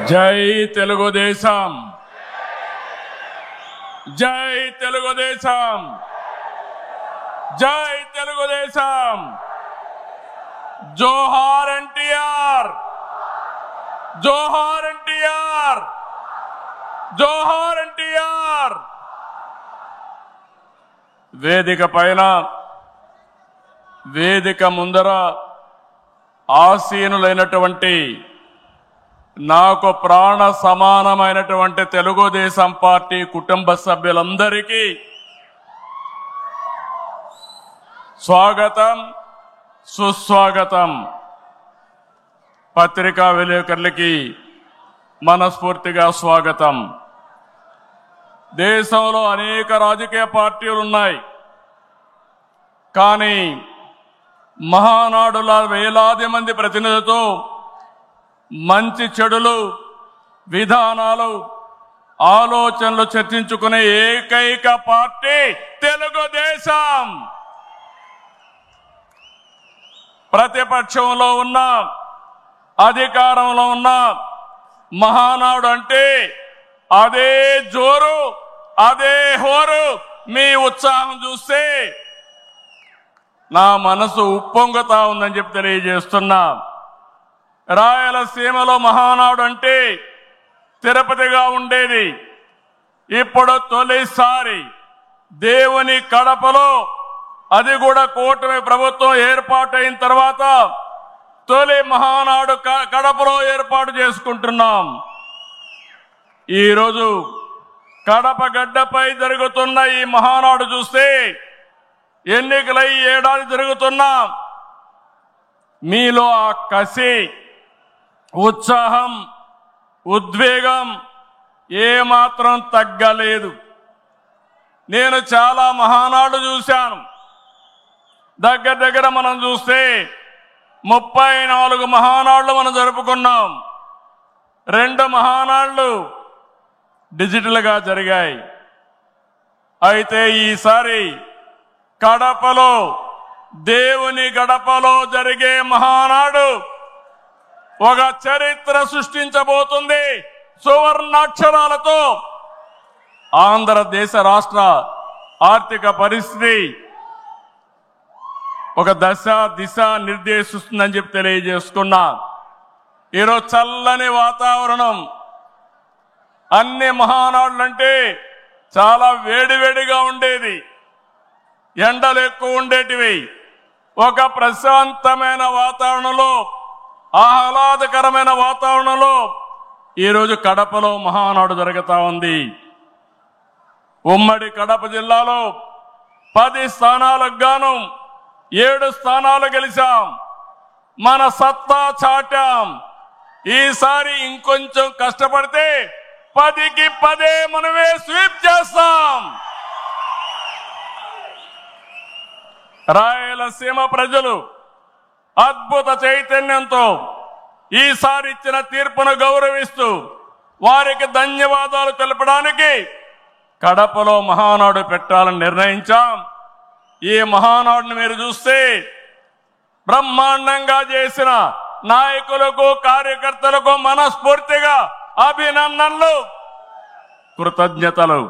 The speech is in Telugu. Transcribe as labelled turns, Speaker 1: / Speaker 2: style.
Speaker 1: జై తెలుగుదేశం, జై తెలుగుదేశం, జై తెలుగుదేశం. జోహార్ ఎన్టీఆర్, జోహార్ ఎన్టీఆర్, జోహార్ ఎన్టీఆర్. వేదిక పైన, వేదిక ముందర ఆసీనులైనటువంటి నాకు ప్రాణ సమానమైనటువంటి తెలుగుదేశం పార్టీ కుటుంబ సభ్యులందరికీ స్వాగతం, సుస్వాగతం. పత్రికా విలేకరులకి మనస్ఫూర్తిగా స్వాగతం. దేశంలో అనేక రాజకీయ పార్టీలు ఉన్నాయి, కానీ మహానాడుల వేలాది మంది ప్రతినిధులతో మంచి చెడులు, విధానాలు, ఆలోచనలు చర్చించుకునే ఏకైక పార్టీ తెలుగుదేశం. ప్రతిపక్షంలో ఉన్న, అధికారంలో ఉన్న మహానాడు అంటే అదే జోరు, అదే హోరు. మీ ఉత్సాహం చూస్తే నా మనసు ఉప్పొంగుతా ఉందని చెప్పి తెలియజేస్తున్నా. రాయలసీమలో మహానాడు అంటే తిరుపతిగా ఉండేది. ఇప్పుడు తొలిసారి దేవుని కడపలో, అది కూడా కూటమి ప్రభుత్వం ఏర్పాటైన తర్వాత తొలి మహానాడు కడపలో ఏర్పాటు చేసుకుంటున్నాం. ఈరోజు కడప గడ్డపై జరుగుతున్న ఈ మహానాడు చూస్తే ఎన్నికలై ఏడాది జరుగుతున్నా మీలో ఆ కసి, ఉత్సాహం, ఉద్వేగం ఏమాత్రం తగ్గలేదు. నేను చాలా మహానాడు చూశాను. దగ్గర దగ్గర మనం చూస్తే 34 మహానాడులు మనం జరుపుకున్నాం. 2 మహానాడులు డిజిటల్గా జరిగాయి. అయితే ఈసారి కడపలో, దేవుని గడపలో జరిగే మహానాడు ఒక చరిత్ర సృష్టించబోతుంది. సువర్ణాక్షరాలతో ఆంధ్రదేశ రాష్ట్ర ఆర్థిక పరిస్థితి ఒక దశ దిశ నిర్దేశిస్తుందని చెప్పి తెలియజేసుకున్నా. ఈరోజు చల్లని వాతావరణం. అన్ని మహానాడులంటే చాలా వేడివేడిగా ఉండేది, ఎండలు ఎక్కువ ఉండేటివి. ఒక ప్రశాంతమైన వాతావరణంలో, ఆహ్లాదకరమైన వాతావరణంలో ఈరోజు కడపలో మహానాడు జరుగుతా ఉంది. ఉమ్మడి కడప జిల్లాలో 10 స్థానాలకు గాను 7 స్థానాలు గెలిచాం. మన సత్తా చాటాం. ఈసారి ఇంకొంచెం కష్టపడితే 10కి 10 మనమే స్వీప్ చేస్తాం. రాయలసీమ ప్రజలు అద్భుత చైతన్యంతో ఈసారి ఇచ్చిన తీర్పును గౌరవిస్తూ వారికి ధన్యవాదాలు తెలపడానికి కడపలో మహానాడు పెట్టాలని నిర్ణయించాం. ఈ మహానాడుని మీరు చూస్తే బ్రహ్మాండంగా చేసిన నాయకులకు, కార్యకర్తలకు మనస్ఫూర్తిగా అభినందనలు, కృతజ్ఞతలు.